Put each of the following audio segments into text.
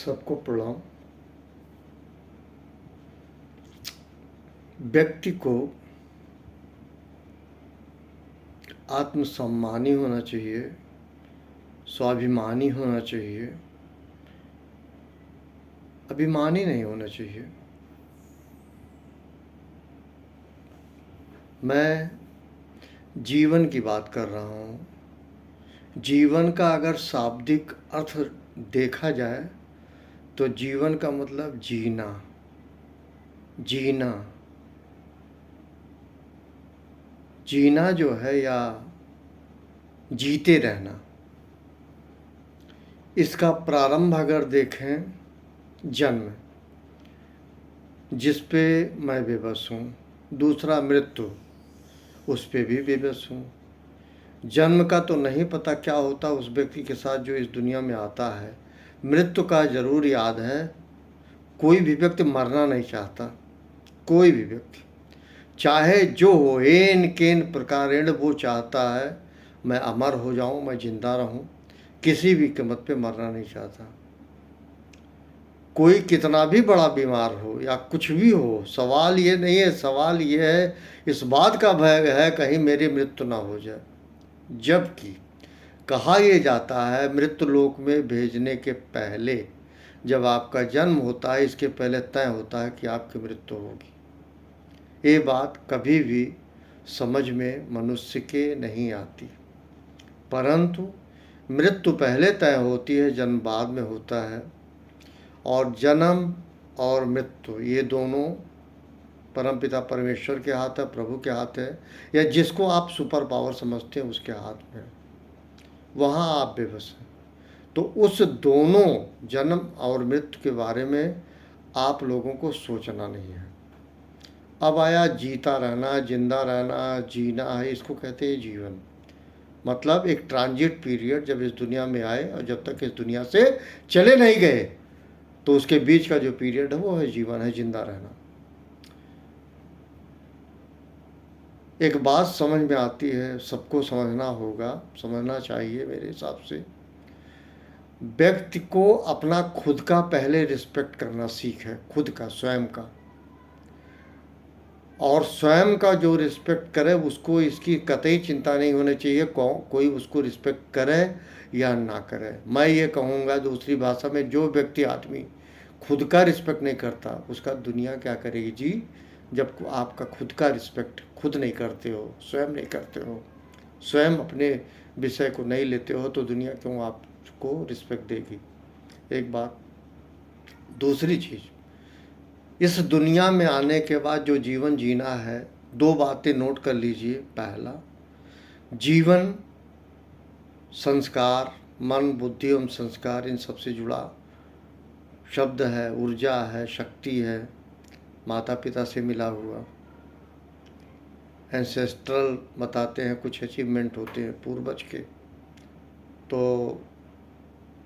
सबको प्रणाम। व्यक्ति को आत्मसम्मानी होना चाहिए, स्वाभिमानी होना चाहिए, अभिमानी नहीं होना चाहिए। मैं जीवन की बात कर रहा हूँ। जीवन का अगर शाब्दिक अर्थ देखा जाए तो जीवन का मतलब जीना, जीना जीना जो है या जीते रहना। इसका प्रारंभ अगर देखें, जन्म, जिस पे मैं बेबस हूँ। दूसरा मृत्यु, उस पे भी बेबस हूँ। जन्म का तो नहीं पता क्या होता उस व्यक्ति के साथ जो इस दुनिया में आता है। मृत्यु का जरूर याद है। कोई भी व्यक्ति मरना नहीं चाहता, कोई भी व्यक्ति चाहे जो हो, एन केन प्रकारेण वो चाहता है मैं अमर हो जाऊं, मैं जिंदा रहूं। किसी भी कीमत पे मरना नहीं चाहता। कोई कितना भी बड़ा बीमार हो या कुछ भी हो, सवाल ये नहीं है, सवाल ये है, इस बात का भय है कहीं मेरी मृत्यु ना हो जाए। जबकि कहा यह जाता है मृत्यु लोक में भेजने के पहले, जब आपका जन्म होता है इसके पहले तय होता है कि आपकी मृत्यु होगी। ये बात कभी भी समझ में मनुष्य के नहीं आती, परंतु मृत्यु पहले तय होती है, जन्म बाद में होता है। और जन्म और मृत्यु ये दोनों परमपिता परमेश्वर के हाथ है, प्रभु के हाथ है, या जिसको आप सुपर पावर समझते हैं उसके हाथ में। वहाँ आप बेबस हैं। तो उस दोनों जन्म और मृत्यु के बारे में आप लोगों को सोचना नहीं है। अब आया जीता रहना, जिंदा रहना, जीना है, इसको कहते हैं जीवन। मतलब एक ट्रांजिट पीरियड, जब इस दुनिया में आए और जब तक इस दुनिया से चले नहीं गए, तो उसके बीच का जो पीरियड है वो है जीवन, है जिंदा रहना। एक बात समझ में आती है, सबको समझना होगा, समझना चाहिए मेरे हिसाब से। व्यक्ति को अपना खुद का पहले रिस्पेक्ट करना सीखे, खुद का, स्वयं का। और स्वयं का जो रिस्पेक्ट करे उसको इसकी कतई चिंता नहीं होनी चाहिए कोई उसको रिस्पेक्ट करे या ना करे। मैं ये कहूँगा दूसरी भाषा में, जो व्यक्ति आदमी खुद का रिस्पेक्ट नहीं करता उसका दुनिया क्या करेगी जी। जब आपका खुद का रिस्पेक्ट खुद नहीं करते हो, स्वयं नहीं करते हो, स्वयं अपने विषय को नहीं लेते हो, तो दुनिया क्यों आपको रिस्पेक्ट देगी। एक बात। दूसरी चीज़, इस दुनिया में आने के बाद जो जीवन जीना है, दो बातें नोट कर लीजिए। पहला, जीवन संस्कार, मन, बुद्धि एवं संस्कार, इन सबसे जुड़ा शब्द है, ऊर्जा है, शक्ति है, माता पिता से मिला हुआ। एंसेस्ट्रल बताते हैं, कुछ अचीवमेंट होते हैं पूर्वज के। तो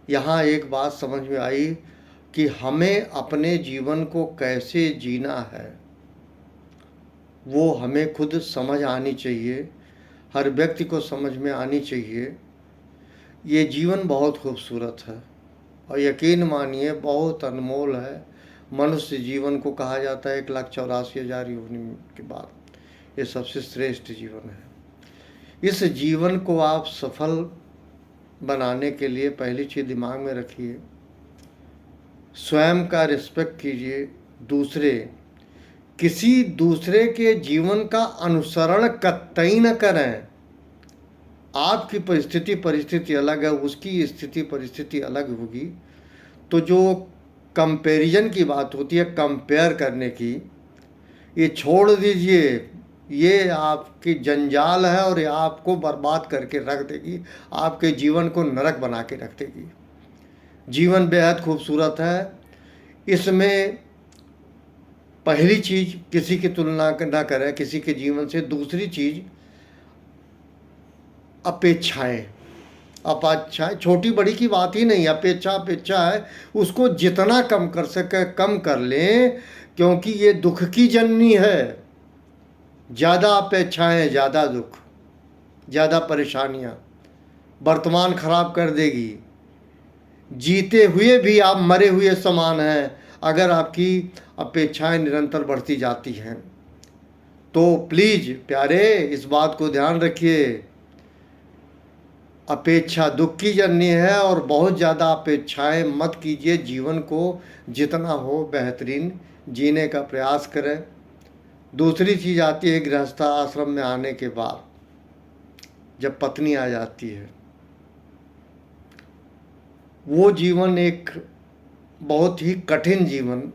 यहाँ एक बात समझ में आई कि हमें अपने जीवन को कैसे जीना है वो हमें खुद समझ आनी चाहिए, हर व्यक्ति को समझ में आनी चाहिए। ये जीवन बहुत खूबसूरत है और यकीन मानिए बहुत अनमोल है। मनुष्य जीवन को कहा जाता है 1,84,000 योनि के बाद ये सबसे श्रेष्ठ जीवन है। इस जीवन को आप सफल बनाने के लिए पहली चीज़ दिमाग में रखिए, स्वयं का रिस्पेक्ट कीजिए। दूसरे, किसी दूसरे के जीवन का अनुसरण कतई न करें। आपकी परिस्थिति अलग है, उसकी स्थिति परिस्थिति अलग होगी। तो जो कंपैरिजन की बात होती है, कंपेयर करने की, ये छोड़ दीजिए। ये आपकी जंजाल है और ये आपको बर्बाद करके रख देगी, आपके जीवन को नरक बना के रख देगी। जीवन बेहद खूबसूरत है। इसमें पहली चीज़, किसी की तुलना ना करें किसी के जीवन से। दूसरी चीज़, अपेक्षाएं। अपेक्षाएं छोटी बड़ी की बात ही नहीं, अपेक्षा है, उसको जितना कम कर सके कम कर लें, क्योंकि ये दुख की जननी है। ज़्यादा अपेक्षाएं, ज़्यादा दुख, ज़्यादा परेशानियां, वर्तमान खराब कर देगी। जीते हुए भी आप मरे हुए समान हैं अगर आपकी अपेक्षाएं निरंतर बढ़ती जाती हैं। तो प्लीज प्यारे, इस बात को ध्यान रखिए, अपेक्षा दुख की जननी है और बहुत ज़्यादा अपेक्षाएं मत कीजिए। जीवन को जितना हो बेहतरीन जीने का प्रयास करें। दूसरी चीज़ आती है गृहस्थ आश्रम में आने के बाद, जब पत्नी आ जाती है, वो जीवन एक बहुत ही कठिन जीवन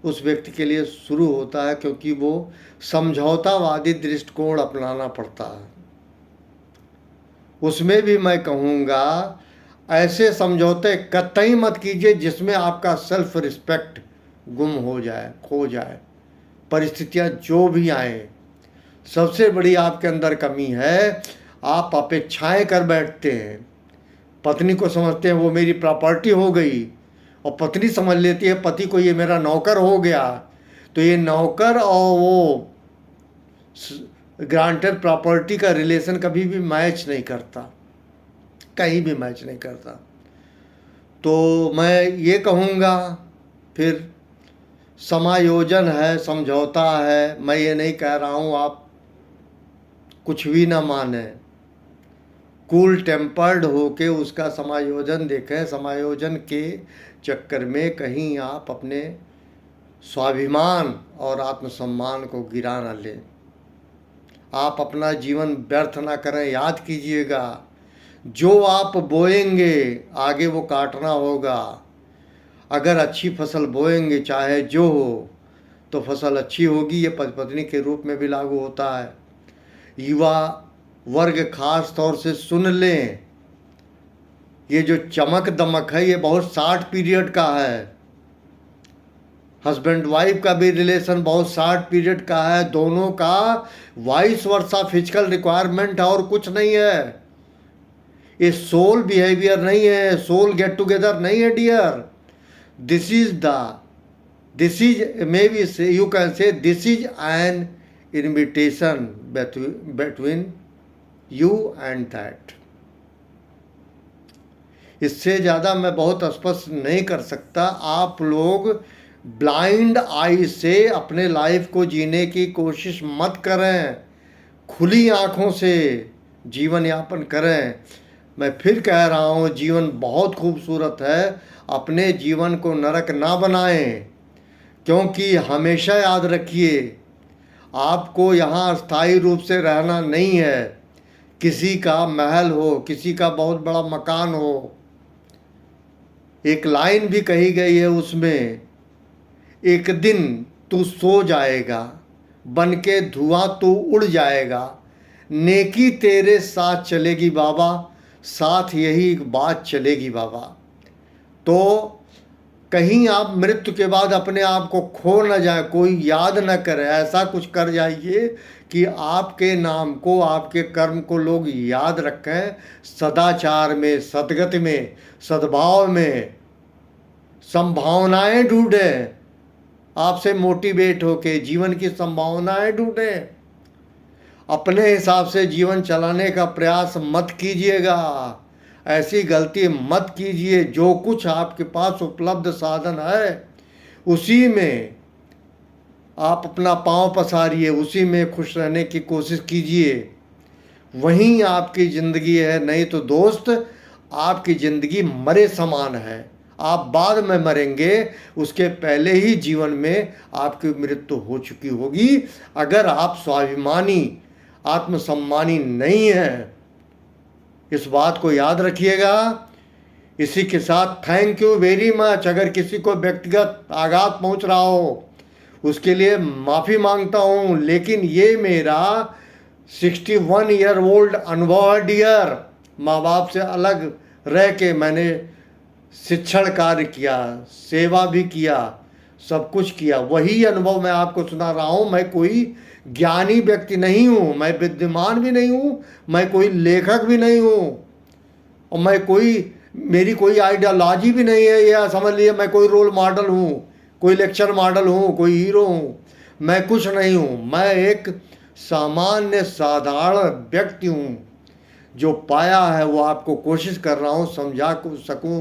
उस व्यक्ति के लिए शुरू होता है, क्योंकि वो समझौतावादी दृष्टिकोण अपनाना पड़ता है। उसमें भी मैं कहूँगा ऐसे समझौते कतई मत कीजिए जिसमें आपका सेल्फ रिस्पेक्ट गुम हो जाए, खो जाए। परिस्थितियाँ जो भी आए, सबसे बड़ी आपके अंदर कमी है, आप अपेक्षाएं कर बैठते हैं। पत्नी को समझते हैं वो मेरी प्रॉपर्टी हो गई, और पत्नी समझ लेती है पति को ये मेरा नौकर हो गया। तो ये नौकर और वो ग्रांटेड प्रॉपर्टी का रिलेशन कभी भी मैच नहीं करता, कहीं भी मैच नहीं करता। तो मैं ये कहूँगा, फिर समायोजन है, समझौता है। मैं ये नहीं कह रहा हूँ आप कुछ भी ना माने, कूल टेम्पर्ड होके उसका समायोजन देखें। समायोजन के चक्कर में कहीं आप अपने स्वाभिमान और आत्मसम्मान को गिरा न लें। आप अपना जीवन व्यर्थ ना करें। याद कीजिएगा, जो आप बोएंगे आगे वो काटना होगा। अगर अच्छी फसल बोएंगे चाहे जो हो, तो फसल अच्छी होगी। ये पति पत्नी के रूप में भी लागू होता है। युवा वर्ग खास तौर से सुन लें, ये जो चमक दमक है ये बहुत शॉर्ट पीरियड का है। हस्बैंड वाइफ का भी रिलेशन बहुत शॉर्ट पीरियड का है। दोनों का वाइस वर्सा फिजिकल रिक्वायरमेंट है और कुछ नहीं है। ये सोल बिहेवियर नहीं है, सोल गेट टुगेदर नहीं है dear. This is maybe you can say this is an invitation between you and that. इससे ज़्यादा मैं बहुत स्पष्ट नहीं कर सकता। आप लोग ब्लाइंड आई से अपने लाइफ को जीने की कोशिश मत करें, खुली आँखों से जीवन यापन करें। मैं फिर कह रहा हूँ, जीवन बहुत खूबसूरत है। अपने जीवन को नरक ना बनाएं, क्योंकि हमेशा याद रखिए आपको यहाँ अस्थायी रूप से रहना नहीं है। किसी का महल हो, किसी का बहुत बड़ा मकान हो। एक लाइन भी कही गई है उसमें, एक दिन तू सो जाएगा, बन के धुआं तू उड़ जाएगा, नेकी तेरे साथ चलेगी बाबा, साथ यही एक बात चलेगी बाबा। तो कहीं आप मृत्यु के बाद अपने आप को खो न जाए, कोई याद न करे। ऐसा कुछ कर जाइए कि आपके नाम को, आपके कर्म को लोग याद रखें। सदाचार में, सद्गति में, सद्भाव में संभावनाएं ढूंढें। आपसे मोटिवेट होके जीवन की संभावनाएं ढूंढें। अपने हिसाब से जीवन चलाने का प्रयास मत कीजिएगा। ऐसी गलती मत कीजिए। जो कुछ आपके पास उपलब्ध साधन है उसी में आप अपना पांव पसारिए, उसी में खुश रहने की कोशिश कीजिए। वहीं आपकी ज़िंदगी है। नहीं तो दोस्त, आपकी ज़िंदगी मरे समान है। आप बाद में मरेंगे, उसके पहले ही जीवन में आपकी मृत्यु हो चुकी होगी, अगर आप स्वाभिमानी, आत्मसम्मानी नहीं हैं। इस बात को याद रखिएगा। इसी के साथ थैंक यू वेरी मच। अगर किसी को व्यक्तिगत आघात पहुंच रहा हो उसके लिए माफ़ी मांगता हूं, लेकिन ये मेरा 61 ईयर ओल्ड अनुभव है डियर। माँ बाप से अलग रह के मैंने शिक्षण कार्य किया, सेवा भी किया, सब कुछ किया। वही अनुभव मैं आपको सुना रहा हूँ। मैं कोई ज्ञानी व्यक्ति नहीं हूँ, मैं विद्वान भी नहीं हूँ, मैं कोई लेखक भी नहीं हूँ, और मैं कोई, मेरी कोई आइडियोलॉजी भी नहीं है। या समझ लिए मैं कोई रोल मॉडल हूँ, कोई लेक्चर मॉडल हूँ, कोई हीरो हूँ। मैं कुछ नहीं हूँ। मैं एक सामान्य साधारण व्यक्ति हूँ। जो पाया है वो आपको कोशिश कर रहा हूँ समझा सकूँ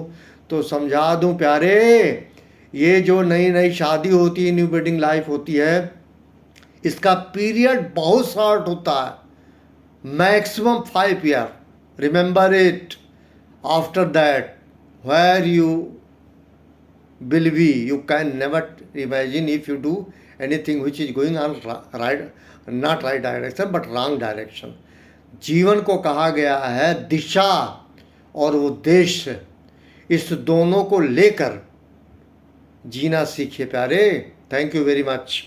तो समझा दूं प्यारे, ये जो नई नई शादी होती है, न्यू वेडिंग लाइफ होती है, इसका पीरियड बहुत शॉर्ट होता है, maximum 5 year. Remember it. After that, where you will be, you can never imagine if you do anything which is going on right, not right direction but wrong direction. जीवन को कहा गया है दिशा और उद्देश्य, इस दोनों को लेकर जीना सीखिए प्यारे. Thank you very much.